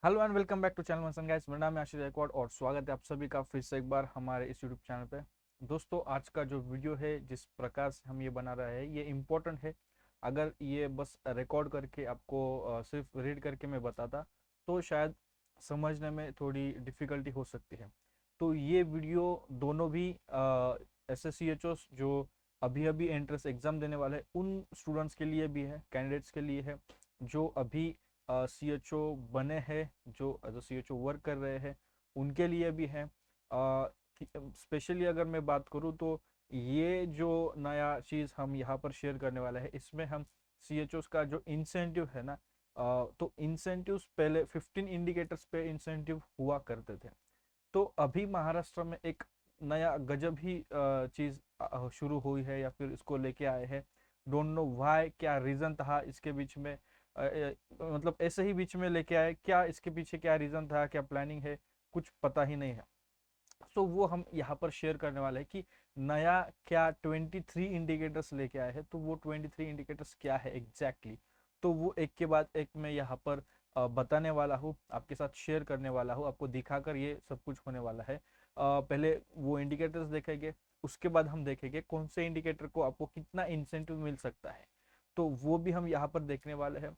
Hello and welcome back to channel मनसन guys. मेरा नाम है आशीष गायकवाड़ और स्वागत है आप सभी का फिर से एक बार हमारे इस यूट्यूब चैनल पे। दोस्तों, आज का जो वीडियो है जिस प्रकार से हम ये बना रहे हैं ये इम्पोर्टेंट है। अगर ये बस रिकॉर्ड करके आपको सिर्फ रीड करके मैं बताता तो शायद समझने में थोड़ी डिफ़िकल्टी हो सकती है। तो ये वीडियो दोनों भी SSCHOs जो अभी अभी एंट्रेंस एग्ज़ाम देने वाले हैं उन स्टूडेंट्स के लिए भी है, कैंडिडेट्स के लिए है जो अभी CHO बने हैं, जो एज CHO वर्क कर रहे हैं उनके लिए भी है। स्पेशली अगर मैं बात करूँ तो ये जो नया चीज़ हम यहाँ पर शेयर करने वाले हैं इसमें हम CHOs का जो इंसेंटिव है ना, तो इंसेंटिव्स पहले 15 इंडिकेटर्स पे इंसेंटिव हुआ करते थे। तो अभी महाराष्ट्र में एक नया गजब ही चीज़ शुरू हुई है या फिर इसको लेके आए हैं। डोंट नो व्हाई, क्या रीज़न था इसके बीच में। मतलब ऐसे ही बीच में लेके आए, क्या इसके पीछे क्या रीज़न था, क्या प्लानिंग है, कुछ पता ही नहीं है। तो वो हम यहाँ पर शेयर करने वाले हैं कि नया क्या 23 इंडिकेटर्स लेके आए हैं। तो वो 23 इंडिकेटर्स क्या है एग्जैक्टली तो वो एक के बाद एक मैं यहाँ पर बताने वाला हूँ, आपके साथ शेयर करने वाला हूँ, आपको दिखाकर ये सब कुछ होने वाला है। पहले वो इंडिकेटर्स देखेंगे, उसके बाद हम देखेंगे कौन से इंडिकेटर को आपको कितना इंसेंटिव मिल सकता है, तो वो भी हम यहाँ पर देखने वाले हैं।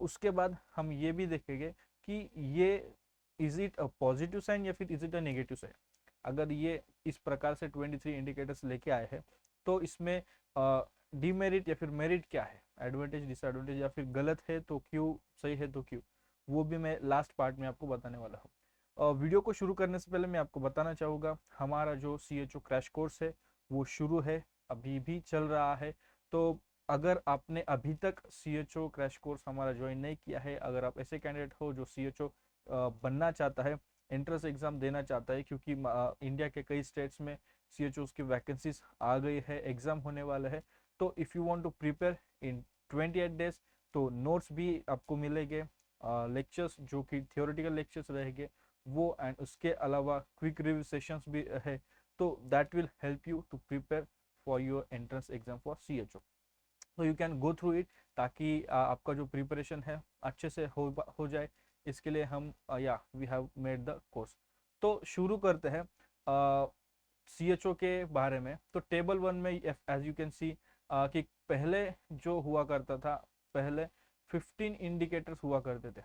उसके बाद हम ये भी देखेंगे कि ये is it a positive sign या फिर is it a negative sign. अगर ये इस प्रकार से 23 इंडिकेटर्स लेके आए हैं तो इसमें डीमेरिट या फिर मेरिट क्या है, एडवांटेज डिसएडवांटेज, या फिर गलत है तो क्यों, सही है तो क्यों, वो भी मैं लास्ट पार्ट में आपको बताने वाला हूँ। वीडियो को शुरू करने से पहले मैं आपको बताना चाहूँगा हमारा जो CHO क्रैश कोर्स है वो शुरू है, अभी भी चल रहा है। तो अगर आपने अभी तक CHO क्रैश कोर्स हमारा ज्वाइन नहीं किया है, अगर आप ऐसे कैंडिडेट हो जो CHO बनना चाहता है, एंट्रेंस एग्जाम देना चाहता है, क्योंकि इंडिया के कई स्टेट्स में CHOs की वैकेंसीज आ गई है, एग्जाम होने वाला है। तो if you want to prepare in 28 days तो नोट्स भी आपको मिलेंगे, लेक्चर्स जो कि थियोरेटिकल लेक्चर्स रहेंगे वो, एंड उसके अलावा क्विक रिव्यू सेशंस भी है। तो that will help you to prepare for your entrance exam for CHO। तो you can go through it ताकि आपका जो प्रिपरेशन है अच्छे से हो जाए। इसके लिए हम या we have made the course. तो शुरू करते हैं CHO के बारे में। तो टेबल 1 में एज यू कैन सी कि पहले जो हुआ करता था, पहले 15 इंडिकेटर्स हुआ करते थे,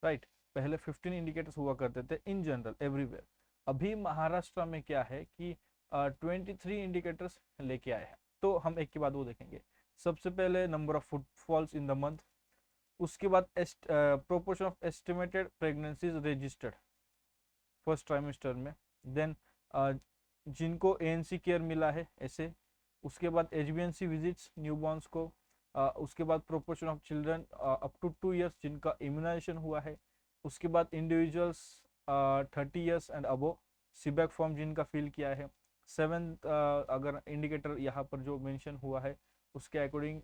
राइट। पहले 15 इंडिकेटर्स हुआ करते थे इन जनरल एवरीवेयर। अभी महाराष्ट्र में क्या है कि 23 इंडिकेटर्स लेके आए हैं। तो हम एक के बाद वो देखेंगे। सबसे पहले number of footfalls in the month, उसके बाद proportion of estimated pregnancies registered first trimester में, देन जिनको ANC केयर मिला है ऐसे, उसके बाद HbA1c विजिट्स न्यूबॉर्न्स को, उसके बाद proportion of children up to 2 years जिनका इम्यूनाइजेशन हुआ है, उसके बाद individuals 30 years and above CBAC form जिनका फिल किया है। सेवेंथ अगर इंडिकेटर यहाँ पर जो मेंशन हुआ है उसके अकॉर्डिंग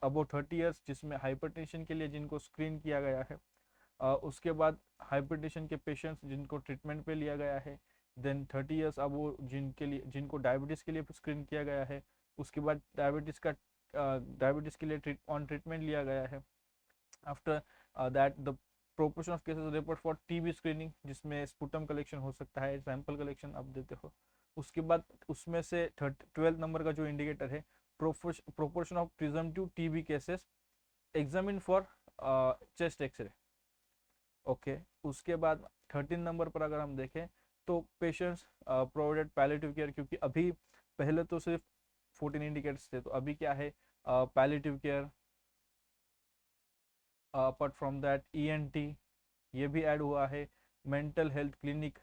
अबो 30 ईयर्स जिसमें हाइपरटेंशन के लिए जिनको स्क्रीन किया गया है। उसके बाद हाइपरटेंशन के पेशेंट्स जिनको ट्रीटमेंट पे लिया गया है। देन 30 ईयर्स अब वो जिनके लिए जिनको डायबिटीज़ के लिए स्क्रीन किया गया है। उसके बाद डायबिटीज़ के लिए ऑन ट्रीटमेंट लिया गया है। After that the proportion of cases report for TB screening जिसमें स्पुटम कलेक्शन हो सकता है, सैंपल कलेक्शन आप देते हो। उसके बाद उसमें से 12 नंबर का जो इंडिकेटर है, proportion of presumptive TB cases examine for chest x-ray. Okay. उसके बाद 13 नंबर पर अगर हम देखें तो पेशेंट्स प्रोवाइडेड पैलिएटिव केयर, क्योंकि अभी पहले तो सिर्फ 14 इंडिकेटर्स थे, तो अभी क्या है, palliative care, apart from that ENT ये भी ऐड हुआ है। मेंटल हेल्थ क्लिनिक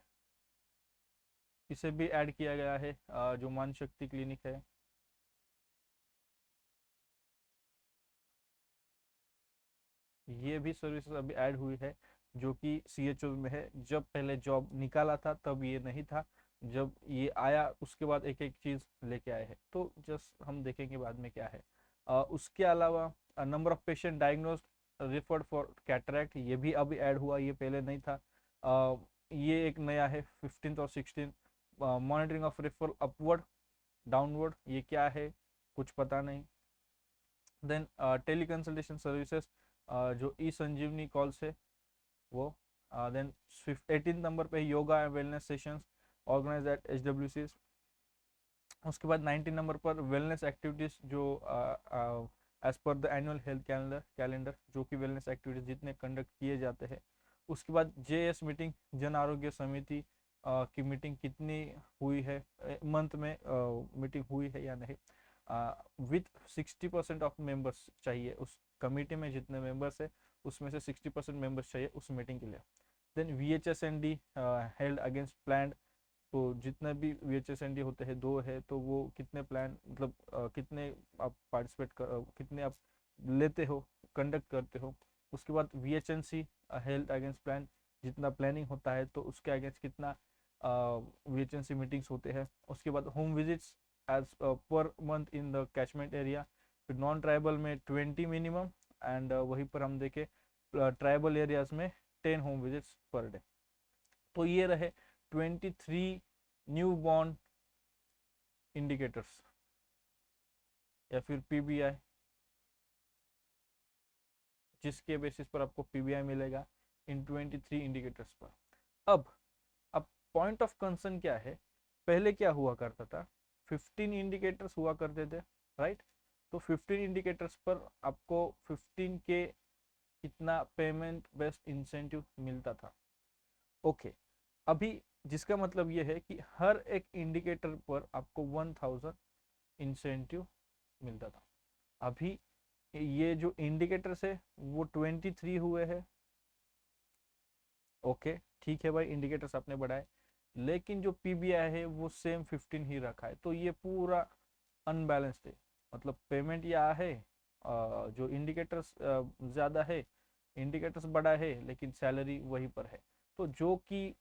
इसे भी ऐड किया गया है, जो मान शक्ति क्लिनिक है। ये भी सर्विसेज अभी ऐड हुई है जो कि CHO में है। जब पहले जॉब निकाला था तब ये नहीं था, जब ये आया उसके बाद एक एक चीज़ लेके आए हैं। तो जस्ट हम देखेंगे बाद में क्या है। उसके अलावा number of patient diagnose referred for cataract ये भी अभी ऐड हुआ, ये पहले नहीं था। ये एक नया है 15th और 16th। Monitoring of referral upward downward ये क्या है, कुछ पता नहीं। देन टेली कंसल्टेशन सर्विसेज जो ई संजीवनी कॉल्स है, वो। देन 18 नंबर पे yoga and wellness sessions organise at HWC। उसके बाद 19 नंबर पर वेलनेस एक्टिविटीज जो as per the annual health calendar जो कि वेलनेस एक्टिविटीज जितने कंडक्ट किए जाते हैं। उसके बाद JS मीटिंग, जन आरोग्य समिति की मीटिंग कितनी हुई है, मंथ में मीटिंग हुई है या नहीं, विथ 60% ऑफ मेंबर्स चाहिए उस कमेटी में, जितने मेंबर्स है उसमें से 60% मेंबर्स चाहिए उस मीटिंग के लिए। Then VHSND held against plan, तो जितने भी VHSND होते हैं, 2 है, तो वो कितने प्लान मतलब कितने आप पार्टिसिपेट कर, कितने आप लेते हो, कंडक्ट करते हो। उसके बाद VHNC हेल्थ अगेंस्ट प्लान, जितना प्लानिंग होता है तो उसके अगेंस्ट कितना VHNC मीटिंग्स होते हैं। उसके बाद home visits as per month in the catchment area, फिर नॉन ट्राइबल में 20 मिनिमम, एंड वहीं पर हम देखें ट्राइबल एरियाज में 10 होम विजिट्स पर डे। तो ये रहे 23 न्यू बॉर्न इंडिकेटर्स या फिर PBI, जिसके बेसिस पर आपको PBI मिलेगा इन 23 इंडिकेटर्स पर। अब पॉइंट ऑफ कंसर्न क्या है, पहले क्या हुआ करता था, 15 इंडिकेटर्स हुआ करते थे, राइट। तो 15 इंडिकेटर्स पर आपको 15 के इतना पेमेंट बेस्ड इंसेंटिव मिलता था। ओके, अभी जिसका मतलब ये है कि हर एक इंडिकेटर पर आपको 1000 इंसेंटिव मिलता था। अभी ये जो इंडिकेटर्स है वो 23 हुए हैं। ओके, ठीक है भाई, इंडिकेटर्स आपने बढ़ाए, लेकिन जो PBI है वो सेम 15 ही रखा है, तो ये पूरा अनबैलेंस्ड है। मतलब पेमेंट या है, जो इंडिकेटर्स ज़्यादा है, इंडिकेटर्स बड़ा है, लेकिन सैलरी वहीं पर है। तो जो कि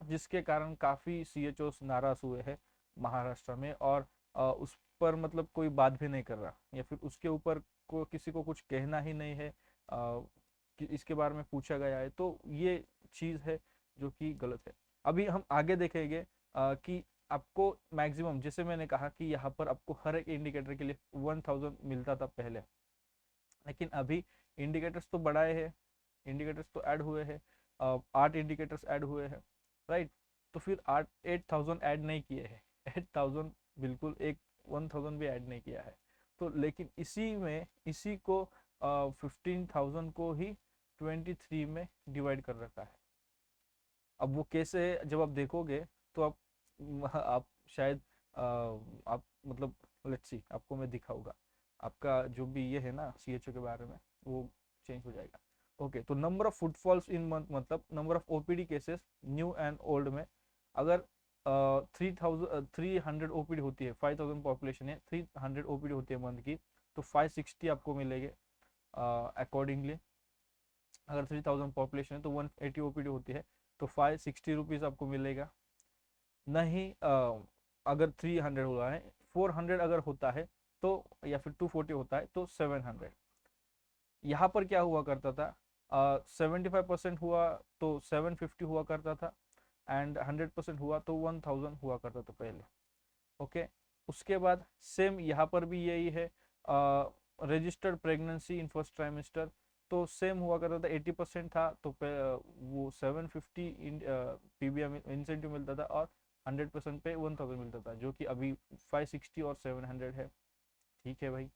जिसके कारण काफ़ी CHOs नाराज हुए हैं महाराष्ट्र में, और उस पर मतलब कोई बात भी नहीं कर रहा, या फिर उसके ऊपर को किसी को कुछ कहना ही नहीं है, कि इसके बारे में पूछा गया है, तो ये चीज़ है जो कि गलत है। अभी हम आगे देखेंगे कि आपको मैक्सिमम, जैसे मैंने कहा कि यहाँ पर आपको हर एक इंडिकेटर के लिए 1000 मिलता था पहले, लेकिन अभी इंडिकेटर्स तो बढ़ाए हैं, इंडिकेटर्स तो ऐड हुए हैं, 8 इंडिकेटर्स ऐड हुए हैं, राइट। तो फिर 8000 ऐड नहीं किए हैं, 8000 बिल्कुल, एक 1000 भी ऐड नहीं किया है। तो लेकिन इसी को 15,000 को ही 23 में डिवाइड कर रखा है। अब वो कैसे है, जब आप देखोगे तो आप शायद आप मतलब, लेट्स सी, आपको मैं दिखाऊंगा, आपका जो भी ये है ना CHO के बारे में, वो चेंज हो जाएगा। ओके, तो number of footfalls in month, मतलब number of OPD cases new and old में, अगर 300 OPD होती है, 5000 पॉपुलेशन है, 300 OPD होती है मंथ की, तो 560 आपको मिलेंगे अकॉर्डिंगली। अगर 3000 पॉपुलेशन है तो 180 OPD होती है, तो 560 रुपीज़ आपको मिलेगा। नहीं, अगर 300 हुआ है, 400 अगर होता है तो, या फिर 240 होता है तो 700। यहाँ पर क्या हुआ करता था, 75% हुआ तो 750 हुआ करता था, एंड 100% हुआ तो 1000 हुआ करता था पहले। ओके, उसके बाद सेम यहाँ पर भी यही है, registered pregnancy in first trimester, तो सेम हुआ करता था, 80% था तो वो 750 PBI इंसेंटिव मिलता था, और 100% पे 1000 मिलता था, जो कि अभी 560 और 700 है। ठीक है भाई।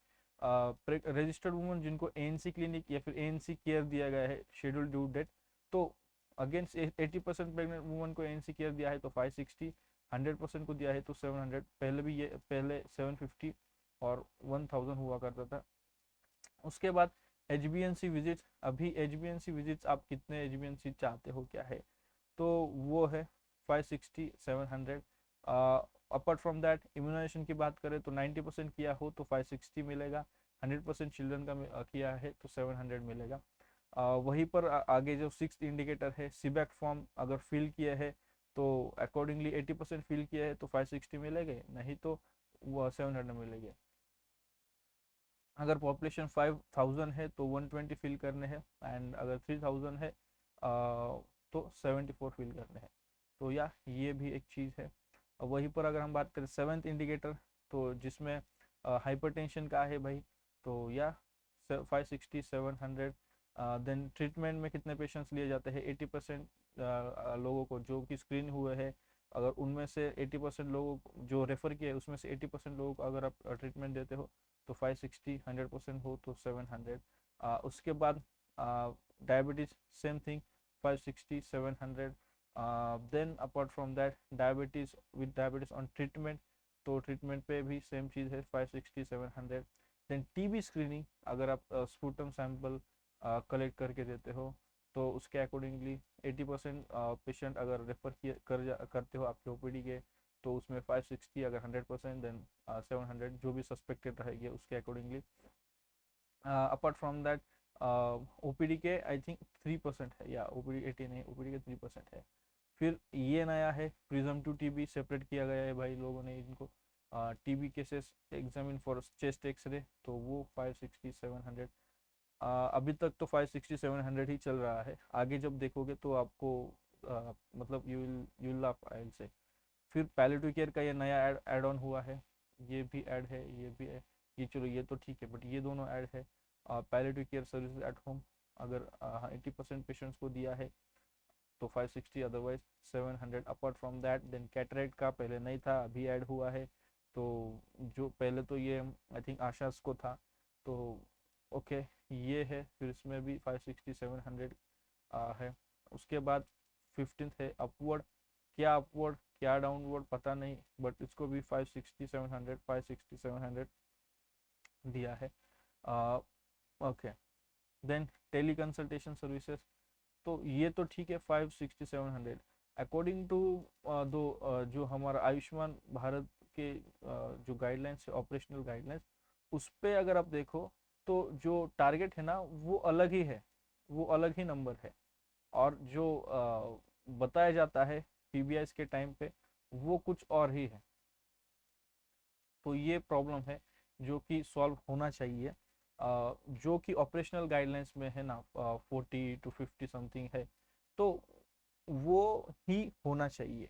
रजिस्टर्ड वुमन जिनको ANC क्लिनिक या फिर ANC केयर दिया गया है, शेड्यूल ड्यू डेट, तो अगेंस्ट 80% प्रेग्नेंट वुमन को ANC केयर दिया है तो 560, 100% को दिया है तो 700। पहले भी ये पहले 750 और 1000 हुआ करता था। उसके बाद HbA1c विजिट, अभी HbA1c विजिट्स आप कितने HbA1c चाहते हो क्या है, तो वो है 560, 700। अपार्ट फ्रॉम दैट इम्यूनाइजेशन की बात करें तो 90% किया हो तो 560 मिलेगा, 100% चिल्ड्रन का किया है तो 700 मिलेगा। वहीं पर आगे जो 6th इंडिकेटर है, सीबैक फॉर्म अगर फिल किए है तो अकॉर्डिंगली 80% फिल किया है तो 560 मिलेंगे, नहीं तो वो 700 मिलेंगे। अगर पॉपुलेशन 5000 है तो 120 फिल करने हैं, एंड अगर 3000 है तो 74 फिल करने हैं। तो या ये भी एक चीज़ है। वहीं पर अगर हम बात करें 7th इंडिकेटर, तो जिसमें हाइपरटेंशन का है भाई, तो या 560, 700 देन ट्रीटमेंट में कितने पेशेंट्स लिए जाते हैं, 80% लोगों को जो कि स्क्रीन हुए हैं, अगर उनमें से 80% लोगों जो रेफर किए उसमें से 80% लोगों को अगर आप ट्रीटमेंट देते हो तो 560, 100% हो तो 700। उसके बाद diabetes same thing, 560, 700। Then apart from that diabetes, with diabetes on treatment, तो ट्रीटमेंट पे भी सेम चीज़ है, 560, 700। देन टीबी स्क्रीनिंग, अगर आप स्पूटम सैंपल कलेक्ट करके देते हो तो उसके अकॉर्डिंगली 80% पेशेंट अगर रेफर करते हो आपके ओपीडी के, तो उसमें 560, अगर 100% देन 700, जो भी सस्पेक्टेड रहेगी उसके accordingly. Apart from that OPD के आई थिंक 3% है, या ओपीडी 80 नहीं, ओपीडी के 3% है। फिर ये नया है प्रिजम्पटिव टीबी, सेपरेट किया गया है भाई लोगों ने इनको। TB cases examine for chest x-ray, तो वो 560, 700। अभी तक तो 560, 700 ही चल रहा है, आगे जब देखोगे तो आपको मतलब you will laugh, I will say. फिर पैलेटिव केयर का ये नया ऐड ऑन हुआ है, ये भी ऐड है, ये भी है, ये चलो ये तो ठीक है, बट ये दोनों ऐड है। Palliative care service at home, अगर 80% पेशेंट्स को दिया है तो 560, otherwise 700। Apart from that then cataract का पहले नहीं था, अभी ऐड हुआ है। तो जो पहले तो ये आई थिंक आशास को था, तो ओके ये है, फिर इसमें भी 560, 700 है। उसके बाद 15th है अपवर्ड, क्या अपवर्ड क्या डाउनवर्ड पता नहीं, बट इसको भी 560, 700, 560, 700 दिया है। Okay, then tele consultation services, तो ये तो ठीक है 560, 700। अकॉर्डिंग टू दो जो हमारा आयुष्मान भारत के जो गाइडलाइंस है, ऑपरेशनल गाइडलाइंस, उस पर अगर आप देखो तो जो टारगेट है ना वो अलग ही है, वो अलग ही नंबर है, और जो बताया जाता है पीबीआईस के टाइम पे वो कुछ और ही है। तो ये प्रॉब्लम है जो कि सॉल्व होना चाहिए। जो कि ऑपरेशनल गाइडलाइंस में है ना 40 to 50 समथिंग है, तो वो ही होना चाहिए।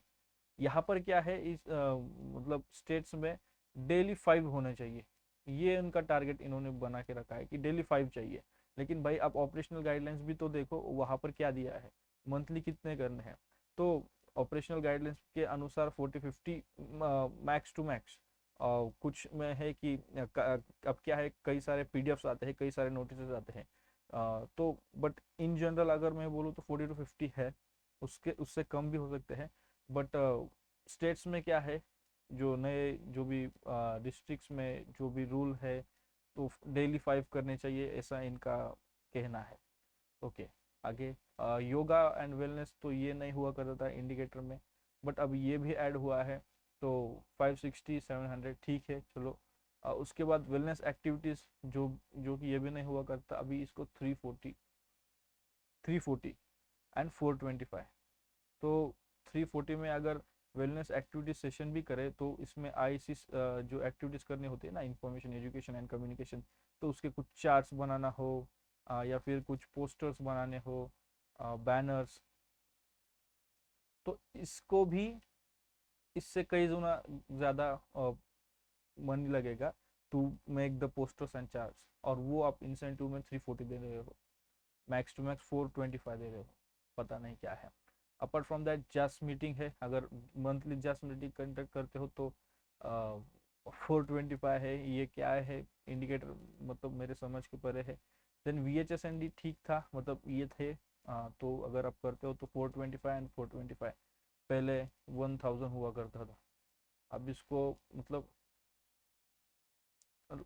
यहाँ पर क्या है, इस मतलब स्टेट्स में डेली 5 होना चाहिए, ये उनका टारगेट इन्होंने बना के रखा है कि डेली 5 चाहिए। लेकिन भाई आप ऑपरेशनल गाइडलाइंस भी तो देखो, वहाँ पर क्या दिया है, मंथली कितने करने हैं। तो ऑपरेशनल गाइडलाइंस के अनुसार 40-50 मैक्स टू मैक्स। कुछ में है कि अब क्या है, कई सारे पीडीएफ्स आते हैं, कई सारे नोटिस आते हैं। तो बट इन जनरल अगर मैं बोलूँ तो 40 to 50 है, उसके उससे कम भी हो सकते हैं। बट स्टेट्स में क्या है, जो नए जो भी डिस्ट्रिक्ट्स में जो भी रूल है, तो डेली 5 करने चाहिए, ऐसा इनका कहना है। ओके, आगे योगा एंड वेलनेस, तो ये नहीं हुआ करता था इंडिकेटर में, बट अब ये भी ऐड हुआ है, तो 560, 700 ठीक है चलो। उसके बाद वेलनेस एक्टिविटीज़ जो कि ये भी नहीं हुआ करता, अभी इसको 340 एंड 425। तो 340 में अगर वेलनेस एक्टिविटी सेशन भी करे तो इसमें आईसी जो एक्टिविटीज़ करनी होती है ना, इंफॉर्मेशन, एजुकेशन एंड कम्युनिकेशन, तो उसके कुछ चार्ट्स बनाना हो, या फिर कुछ पोस्टर्स बनाने हो, बैनर्स, तो इसको भी इससे कई गुना ज़्यादा मनी लगेगा to make the posters and charts, और वो आप इंसेंटिव में 340 दे रहे हो, मैक्स टू मैक्स 425 दे रहे हो, पता नहीं क्या है। Apart from that just meeting है, अगर मंथली जस्ट मीटिंग कंडक्ट करते हो तो 425 है, ये क्या है इंडिकेटर, मतलब मेरे समझ के परे है। देन VHSND ठीक था, मतलब ये थे, तो अगर आप करते हो तो 425 एंड 425, पहले 1000 हुआ करता था, अब इसको मतलब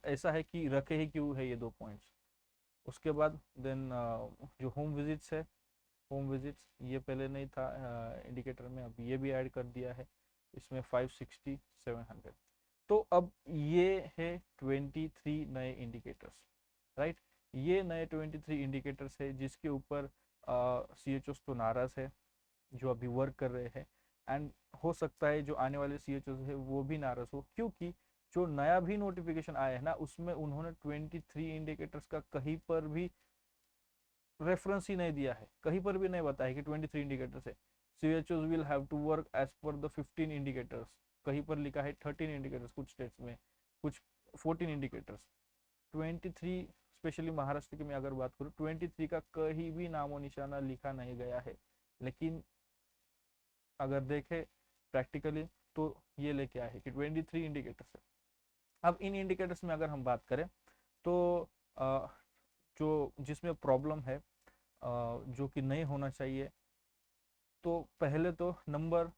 ऐसा है कि रखे ही क्यों है ये दो पॉइंट्स। उसके बाद देन जो होम विजिट्स है, होम विजिट्स ये पहले नहीं था इंडिकेटर में, अब ये भी ऐड कर दिया है इसमें 560, 700। तो अब ये है 23 नए इंडिकेटर्स, राइट। ये नए 23 इंडिकेटर्स है जिसके ऊपर CHOs तो नाराज है जो अभी वर्क कर रहे हैं, एंड हो सकता है जो आने वाले CHOs है वो भी नाराज हो, क्योंकि जो नया भी नोटिफिकेशन आया है ना उसमें उन्होंने 23 इंडिकेटर्स का कहीं पर भी रेफरेंस ही नहीं दिया है, कहीं पर भी नहीं बताया कि 23 इंडिकेटर्स है। CHOs will have to work as per the 15 indicators, कहीं पर लिखा है 13 इंडिकेटर्स कुछ स्टेट्स में, कुछ 14 इंडिकेटर्स, 23 स्पेशली महाराष्ट्र की मैं अगर बात करूँ 23 का कहीं भी नामो निशाना लिखा नहीं गया है, लेकिन अगर देखें प्रैक्टिकली तो ये लेके आए कि 23 इंडिकेटर्स है। अब इन इंडिकेटर्स में अगर हम बात करें तो जो जिसमें प्रॉब्लम है जो कि नहीं होना चाहिए, तो पहले तो नंबर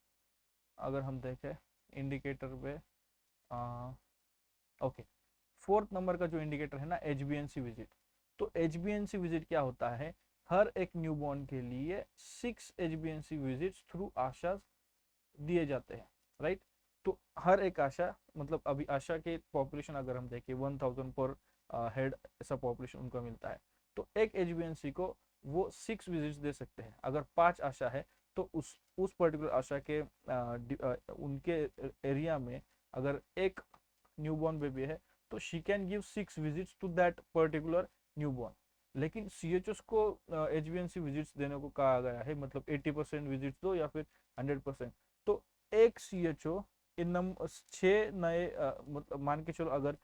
अगर हम देखें इंडिकेटर पे ओके, फोर्थ नंबर का जो इंडिकेटर है ना HbA1c विजिट, तो HbA1c विजिट क्या होता है, हर एक न्यूबॉर्न के लिए 6 HbA1c विजिट्स थ्रू आशा दिए जाते हैं, राइट। तो हर एक आशा मतलब अभी आशा के पॉपुलेशन अगर हम देखें 1000 पर हेड ऐसा पॉपुलेशन उनका मिलता है, तो एक HbA1c को वो 6 विजिट्स दे सकते हैं। अगर 5 आशा है तो उस पर्टिकुलर आशा के उनके एरिया में अगर एक न्यूबॉर्न बेबी है तो she can give 6 visits to that particular newborn. लेकिन CHOs को HbA1c विजिट्स देने को कहा गया है, मतलब 80% विजिट्स दो या फिर 100%। तो एक CHO इन 6 नए मतलब मान के चलो अगर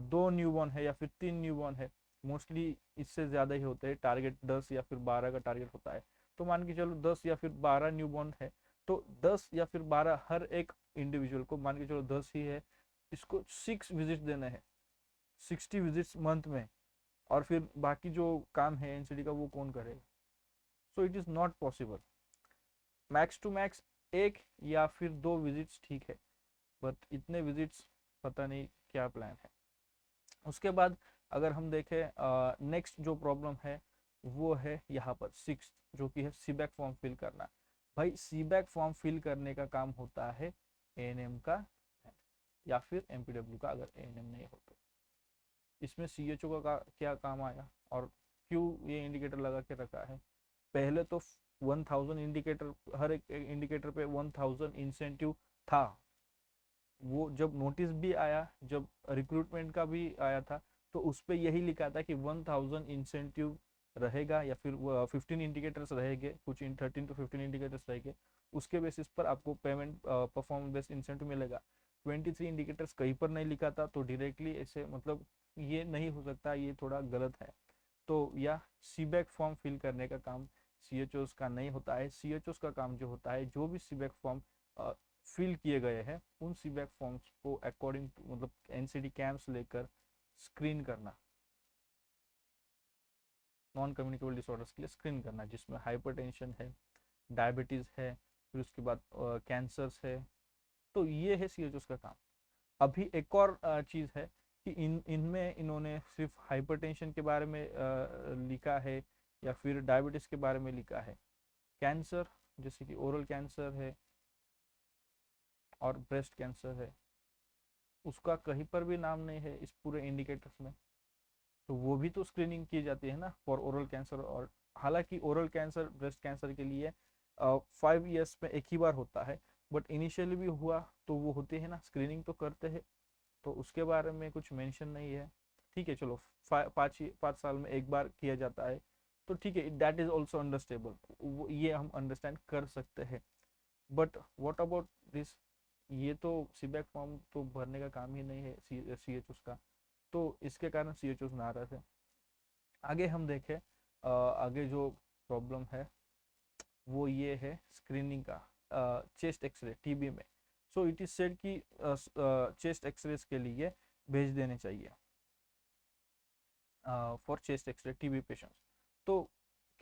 2 न्यूबॉर्न है या फिर 3 न्यूबॉर्न है, मोस्टली इससे ज्यादा ही होते हैं, टारगेट 10 या फिर 12 का टारगेट होता है। तो मान के चलो 10 या फिर 12 न्यूबॉर्न है, तो 10 या फिर 12 हर एक इंडिविजुअल को, मान के चलो 10 ही है, इसको 6 विजिट देने हैं, 60 विजिट्स मंथ में। और फिर बाकी जो काम है एनसीडी का वो कौन करेगा? So it is not possible. Max to max एक या फिर 2 विजिट्स ठीक है, बट इतने विजिट्स पता नहीं क्या प्लान है। उसके बाद अगर हम देखें नेक्स्ट जो प्रॉब्लम है वो है यहाँ पर 6, जो कि है सीबैक फॉर्म फिल करना। भाई सीबैक फॉर्म फिल करने का काम होता है एएनएम का या फिर एमपीडब्ल्यू का, अगर एएनएम नहीं हो तो। इसमें CHO का क्या काम आया और क्यों ये इंडिकेटर लगा के रखा है? पहले तो 1000 इंडिकेटर, हर एक इंडिकेटर पे 1000 इंसेंटिव था। वो जब नोटिस भी आया, जब रिक्रूटमेंट का भी आया था, तो उस पर यही लिखा था कि 1000 इंसेंटिव रहेगा या फिर 15 इंडिकेटर्स रहेंगे, कुछ 13 to 15 इंडिकेटर्स रहेंगे, उसके बेसिस पर आपको पेमेंट परफॉर्मेंस बेस्ड इंसेंटिव मिलेगा। 23 इंडिकेटर्स कहीं पर नहीं लिखा था, तो डायरेक्टली ऐसे मतलब ये नहीं हो सकता, ये थोड़ा गलत है। तो या सीबैक फॉर्म फिल करने का काम CHOs का नहीं होता है। CHOs का काम जो होता है, जो भी सीबैक फॉर्म फिल किए गए हैं उन सीबैक फॉर्म्स को अकॉर्डिंग टू मतलब एनसीडी कैंप्स लेकर स्क्रीन करना, नॉन कम्युनिकेबल डिसऑर्डर्स के लिए स्क्रीन करना, जिसमें हाइपरटेंशन है, डायबिटीज है, फिर उसके बाद कैंसर्स है। तो ये है CHOs का काम। अभी एक और चीज है कि इनमें इन्होंने सिर्फ हाइपरटेंशन के बारे में लिखा है या फिर डायबिटीज के बारे में लिखा है। कैंसर जैसे कि ओरल कैंसर है और ब्रेस्ट कैंसर है, उसका कहीं पर भी नाम नहीं है इस पूरे इंडिकेटर्स में। तो वो भी तो स्क्रीनिंग की जाती है ना फॉर ओरल कैंसर। और हालांकि ओरल कैंसर ब्रेस्ट कैंसर के लिए 5 ईयर्स में एक ही बार होता है, बट इनिशियली भी हुआ तो वो होते हैं ना, स्क्रीनिंग तो करते हैं, तो उसके बारे में कुछ मेंशन नहीं है। ठीक है चलो, 5 साल में एक बार किया जाता है, तो ठीक है, दैट इज ऑल्सो अंडरस्टेबल, ये हम अंडरस्टैंड कर सकते हैं। But what about this? ये तो सीबैक फॉर्म तो भरने का काम ही नहीं है CHOs का, तो इसके कारण CHOs नाराज है। आगे हम देखें आगे जो प्रॉब्लम है वो ये है स्क्रीनिंग का चेस्ट एक्सरे टीबी में। सो इट इज सेड कि चेस्ट एक्सरेस के लिए भेज देने चाहिए for chest x-ray TB patients. तो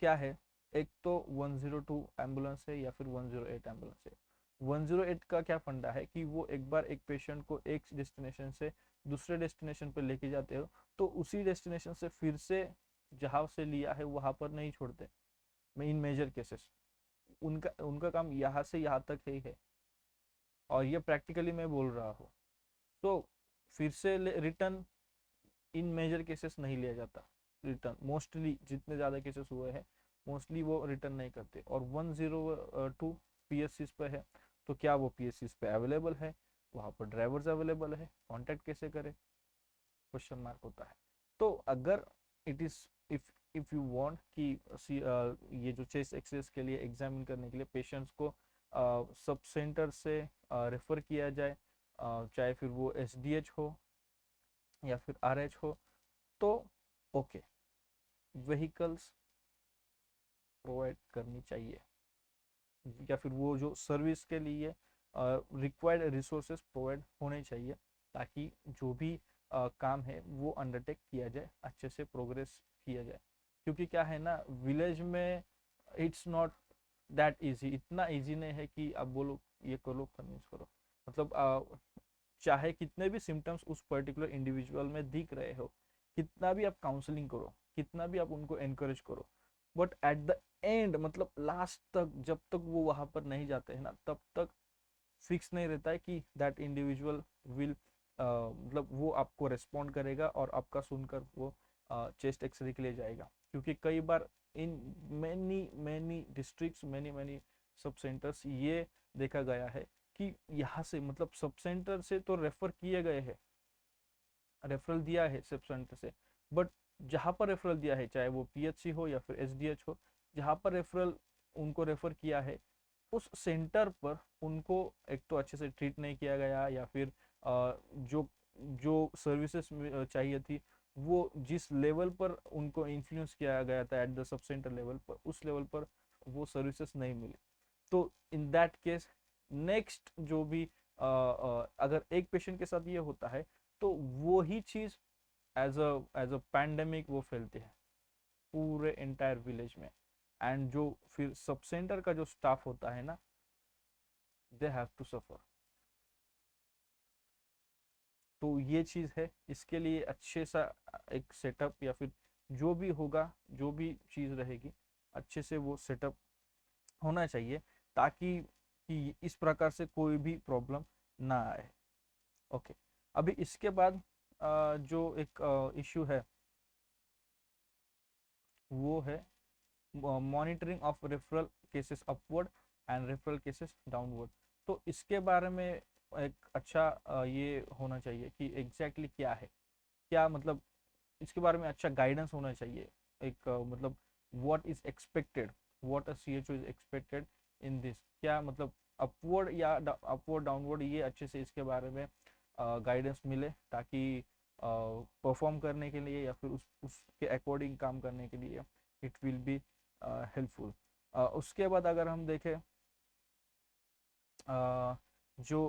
क्या है, एक तो 102 एम्बुलेंस है या फिर 108 एम्बुलेंस है। 108 का क्या फंडा है कि वो एक बार एक पेशेंट को एक डेस्टिनेशन से दूसरे डेस्टिनेशन पर लेके जाते हो, तो उसी डेस्टिनेशन से फिर से जहाँ से लिया है वहां पर नहीं छोड़ते। इन मेजर केसेस उनका उनका काम यहाँ से यहाँ तक ही है, और ये प्रैक्टिकली मैं बोल रहा हूँ। तो फिर से रिटर्न इन मेजर केसेस नहीं लिया जाता। रिटर्न मोस्टली जितने ज़्यादा केसेस हुए हैं मोस्टली वो रिटर्न नहीं करते। और 102 PSCs पे है, तो क्या वो PSCs पे अवेलेबल है? वहाँ पर ड्राइवर्स अवेलेबल है, कांटेक्ट कैसे करें? क्वेश्चन मार्क होता है। तो अगर it is if you want कि ये जो चेस्ट एक्सरेस के लिए एग्जामिन करने के लिए पेशेंट्स को सब सेंटर से रेफर किया जाए, चाहे फिर वो SDH हो या फिर RH हो, तो ओके, व्हीकल्स प्रोवाइड करनी चाहिए, या फिर वो जो सर्विस के लिए रिक्वायर्ड रिसोर्सेज प्रोवाइड होने चाहिए, ताकि जो भी काम है वो अंडरटेक किया जाए, अच्छे से प्रोग्रेस किया जाए। क्योंकि क्या है ना, विलेज में इट्स नॉट दैट इजी, इतना इजी नहीं है कि आप बोलो ये करो कन्विंस करो। मतलब चाहे कितने भी सिम्टम्स उस पर्टिकुलर इंडिविजुअल में दिख रहे हो, कितना भी आप काउंसलिंग करो, कितना भी आप उनको एनकरेज करो, बट एट द एंड, मतलब लास्ट तक जब तक वो वहां पर नहीं जाते हैं ना, तब तक फिक्स नहीं रहता है कि दैट इंडिविजुअल विल, मतलब वो आपको रेस्पॉन्ड करेगा और आपका सुनकर वो चेस्ट एक्सरे के लिए जाएगा। क्योंकि कई बार in many many districts, many many sub centres ये देखा गया है कि यहाँ से, मतलब सब सेंटर से तो रेफर किए गए हैं, रेफरल दिया है सब सेंटर से, बट जहाँ पर रेफरल दिया है, चाहे वो पीएचसी हो या फिर एसडीएच हो, जहाँ पर रेफरल उनको रेफर किया है, उस सेंटर पर उनको एक तो अच्छे से ट्रीट नहीं किया गया, या फिर जो जो सर्विसेज चाहिए थी, वो जिस लेवल पर उनको इन्फ्लुएंस किया गया था at the sub centre level पर, उस लेवल पर वो सर्विसेज नहीं मिली। तो इन दैट केस, नेक्स्ट जो भी अगर एक पेशेंट के साथ ये होता है, तो वो ही चीज एज अ पैंडेमिक वो फैलती है पूरे एंटायर विलेज में। एंड जो फिर सब सेंटर का जो स्टाफ होता है ना, दे हैव टू सफर। तो ये चीज है, इसके लिए अच्छे सा एक सेटअप, या फिर जो भी होगा, जो भी चीज रहेगी, अच्छे से वो सेटअप होना चाहिए, ताकि कि इस प्रकार से कोई भी प्रॉब्लम ना आए। ओके, अभी इसके बाद जो एक इश्यू है, वो है monitoring of referral cases upward and referral cases downward. तो इसके बारे में एक अच्छा ये होना चाहिए कि एग्जैक्टली क्या है, क्या मतलब इसके बारे में अच्छा गाइडेंस होना चाहिए। एक मतलब what is expected, what a CHO is expected in this, क्या मतलब अपवर्ड या अपवर्ड डाउनवर्ड, ये अच्छे से इसके बारे में गाइडेंस मिले, ताकि परफॉर्म करने के लिए या फिर उसके अकॉर्डिंग काम करने के लिए इट विल बी हेल्पफुल। उसके बाद अगर हम देखें जो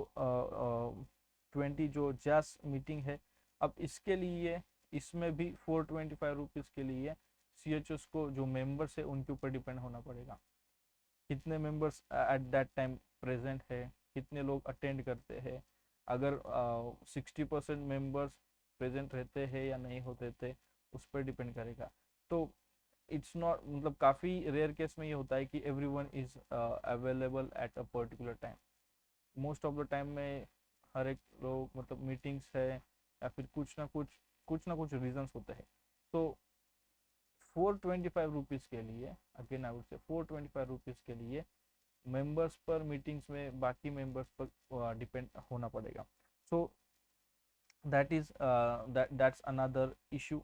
20 जो जैस मीटिंग है, अब इसके लिए, इसमें भी 425 रुपीज़ के लिए सी एच एस को जो मेंबर्स है उनके ऊपर डिपेंड होना पड़ेगा, कितने members at that time present है, कितने लोग अटेंड करते हैं। अगर 60% मेंबर्स प्रेजेंट रहते हैं या नहीं होते थे, उस पर डिपेंड करेगा। तो इट्स नॉट, मतलब काफ़ी रेयर केस में ये होता है कि every one is available at a particular time. Most of the time में हर एक लोग, मतलब मीटिंग्स है या फिर कुछ ना कुछ रीजंस होते हैं। तो 425 रुपीज़ के लिए, again I would say 425 rupees के लिए मेंबर्स पर, मीटिंग्स में बाकी मेंबर्स पर डिपेंड होना पड़ेगा। So that is that's another issue.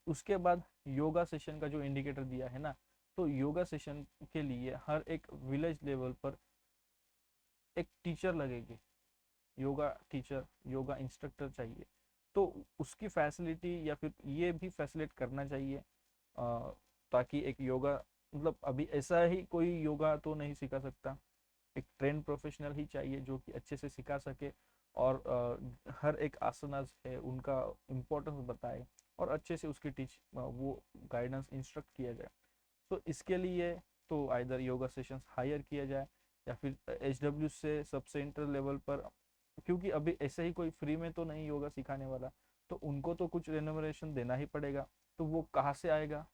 उसके बाद योगा सेशन का जो इंडिकेटर दिया है ना, तो योगा सेशन के लिए हर एक विलेज लेवल पर एक टीचर लगेगी, योगा टीचर, योगा इंस्ट्रक्टर चाहिए। तो उसकी फैसिलिटी या फिर ये भी फैसिलिट करना चाहिए, ताकि एक योगा, मतलब अभी ऐसा ही कोई योगा तो नहीं सिखा सकता, एक ट्रेन प्रोफेशनल ही चाहिए जो कि अच्छे से सिखा सके, और हर एक आसनास है उनका इम्पोर्टेंस बताए, और अच्छे से उसकी वो गाइडेंस इंस्ट्रक्ट किया जाए। तो इसके लिए तो आइदर योगा सेशंस हायर किया जाए, या फिर एच से सब सेंटर लेवल पर, क्योंकि अभी ऐसे ही कोई फ्री में तो नहीं योगा सिखाने वाला, तो उनको तो कुछ रेन्यूमरेशन देना ही पड़ेगा। तो वो कहाँ से आएगा,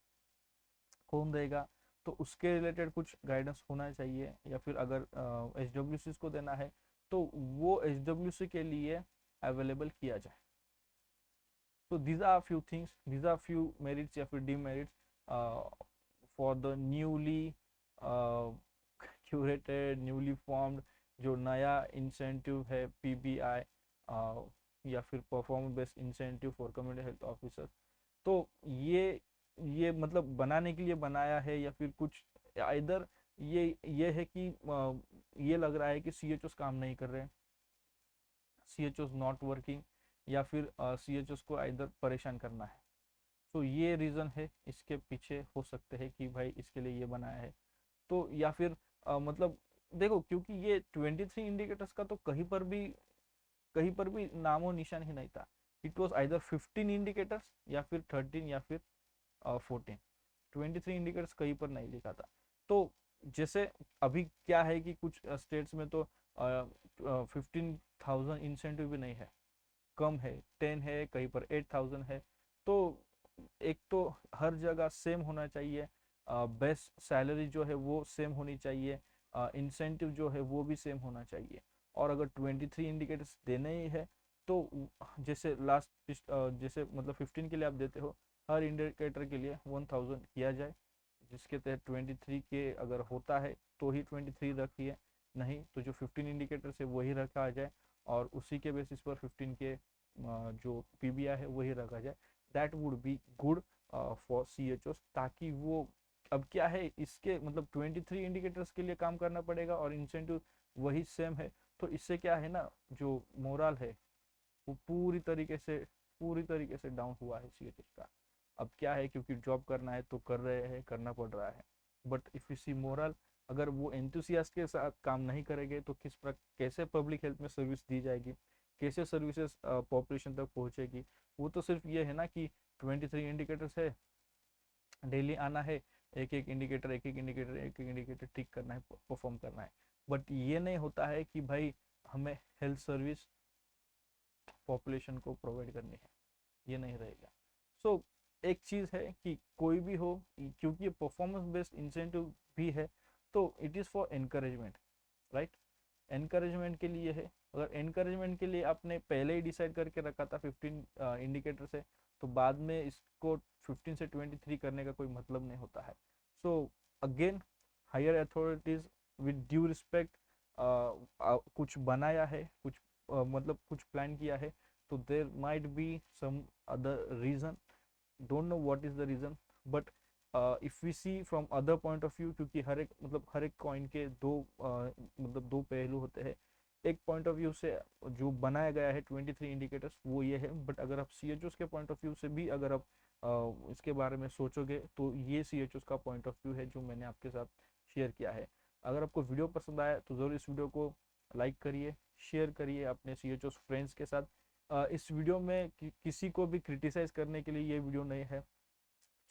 कौन देगा, तो उसके रिलेटेड कुछ गाइडेंस होना चाहिए। या फिर अगर एच को देना है, तो वो एच के लिए अवेलेबल किया जाए। So these are few things, these are few merits या फिर demerits for the newly uh, curated, newly formed जो नया इंसेंटिव है पीबीआई, या फिर performance based incentive for community health officer. तो ये मतलब बनाने के लिए बनाया है, या फिर कुछ इधर ये है कि ये लग रहा है कि सीएचओस काम नहीं कर रहे, सी एच ओज नॉट वर्किंग, या फिर सी एच ओज को इधर परेशान करना है। तो ये रीज़न है इसके पीछे, हो सकते हैं कि भाई इसके लिए ये बनाया है। तो या फिर मतलब देखो, क्योंकि ये 23 इंडिकेटर्स का तो कहीं पर भी नामो निशान ही नहीं था। इट वॉज आइदर 15 इंडिकेटर्स या फिर 13 या फिर 14। 23 इंडिकेटर्स कहीं पर नहीं लिखा था। तो जैसे अभी क्या है कि कुछ स्टेट्स में तो 15,000 इंसेंटिव भी नहीं है, कम है, 10 है, कहीं पर 8,000 है। तो एक तो हर जगह सेम होना चाहिए, बेस्ट सैलरी जो है वो सेम होनी चाहिए, इंसेंटिव जो है वो भी सेम होना चाहिए। और अगर 23 इंडिकेटर्स देने ही है तो जैसे जैसे मतलब 15 के लिए आप देते हो, हर इंडिकेटर के लिए 1000 किया जाए, जिसके तहत 23 के अगर होता है तो ही 23 रखिए, नहीं तो जो 15 इंडिकेटर से वही रखा जाए, और उसी के बेसिस पर 15 के जो पीबीआई है वही रखा जाए। That would be good for C H Os, ताकि वो, अब क्या है इसके मतलब 23 इंडिकेटर्स के लिए काम करना पड़ेगा और इंसेंटिव वही सेम है। तो इससे क्या है ना, जो मोरल है वो पूरी तरीके से डाउन हुआ है सी एच एस का। अब क्या है, क्योंकि जॉब करना है तो कर रहे हैं, करना पड़ रहा है, but if you see moral, अगर वो एंथुसियास्ट के साथ काम नहीं करेंगे तो कैसे पब्लिक हेल्थ में सर्विस दी जाएगी, कैसे सर्विसेज पॉपुलेशन तक पहुंचेगी। वो तो सिर्फ ये है ना कि 23 इंडिकेटर्स है, डेली आना है, एक एक इंडिकेटर ठीक करना है, परफॉर्म करना है। बट ये नहीं होता है कि भाई हमें हेल्थ सर्विस पॉपुलेशन को प्रोवाइड करनी है, ये नहीं रहेगा। सो एक चीज़ है कि कोई भी हो, क्योंकि ये परफॉर्मेंस बेस्ड इंसेंटिव भी है, तो it is for encouragement, right. Encouragement के लिए है। अगर एनकरेजमेंट के लिए आपने पहले ही डिसाइड करके रखा था 15 इंडिकेटर से, तो बाद में इसको 15 से 23 करने का कोई मतलब नहीं होता है। So again, higher authorities with due respect कुछ बनाया है, कुछ मतलब कुछ प्लान किया है, तो there might be some other reason, don't know what is the reason, but if we see from other point of view, क्योंकि हर एक कॉइन के दो मतलब दो पहलू होते हैं। एक पॉइंट ऑफ व्यू से जो बनाया गया है 23 इंडिकेटर्स वो ये है, बट अगर आप सी एच ओस के पॉइंट ऑफ व्यू से भी अगर आप इसके बारे में सोचोगे तो ये सी एच ओस का पॉइंट ऑफ व्यू है जो मैंने आपके साथ शेयर किया है। अगर आपको वीडियो पसंद आया तो ज़रूर इस वीडियो को लाइक करिए, शेयर करिए अपने सी एच ओस फ्रेंड्स के साथ। इस वीडियो में किसी को भी क्रिटिसाइज करने के लिए ये वीडियो नहीं है,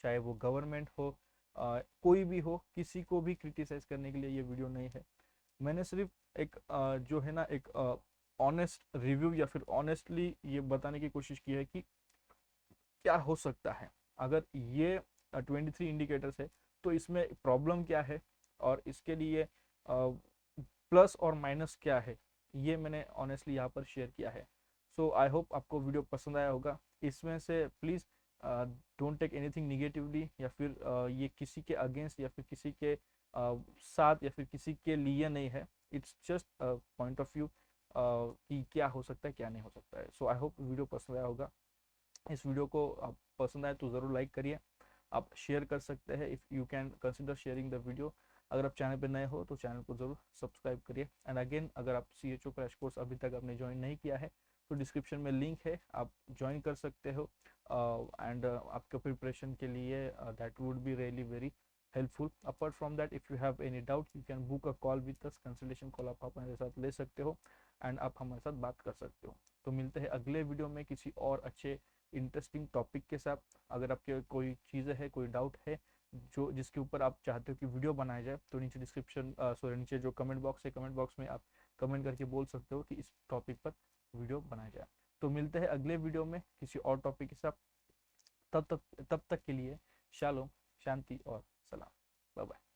चाहे वो गवर्नमेंट हो, कोई भी हो, किसी को भी क्रिटिसाइज करने के लिए ये वीडियो नहीं है। मैंने सिर्फ एक जो है ना एक ऑनेस्ट रिव्यू या फिर ऑनेस्टली ये बताने की कोशिश की है कि क्या हो सकता है अगर ये 23 इंडिकेटर्स है, तो इसमें प्रॉब्लम क्या है और इसके लिए प्लस और माइनस क्या है, ये मैंने ऑनेस्टली यहाँ पर शेयर किया है। सो आई होप आपको वीडियो पसंद आया होगा। इसमें से please don't take anything negatively, या फिर ये किसी के अगेंस्ट या फिर किसी के साथ या फिर किसी के लिए नहीं है। It's just point of view कि क्या हो सकता है क्या नहीं हो सकता है। सो आई होप वीडियो पसंद आया होगा। इस वीडियो को आप पसंद आए तो ज़रूर लाइक करिए, आप शेयर कर सकते हैं, if you can consider sharing the video. अगर आप चैनल पर नए हो तो चैनल को ज़रूर सब्सक्राइब करिए। एंड अगेन, अगर आप C H O crash course अभी तक आपने ज्वाइन नहीं किया है तो डिस्क्रिप्शन में लिंक है, आप ज्वाइन कर सकते हो। एंड आपके प्रिपरेशन के लिए that would be really very helpful. Apart from that, if you have any doubt you can book a call with us, consultation call आप हमारे साथ ले सकते हो एंड आप हमारे साथ बात कर सकते हो। तो मिलते हैं अगले वीडियो में किसी और अच्छे इंटरेस्टिंग टॉपिक के साथ। अगर आपके कोई चीज़ें है, कोई डाउट है जो जिसके ऊपर आप चाहते हो कि वीडियो बनाया जाए, तो नीचे नीचे जो कमेंट बॉक्स है, कमेंट बॉक्स में आप कमेंट करके बोल सकते हो कि इस टॉपिक पर वीडियो बनाया जाए। तो मिलते हैं अगले वीडियो में किसी और टॉपिक के साथ। तब तक के लिए शालोम, शांति और सलाम। Bye bye.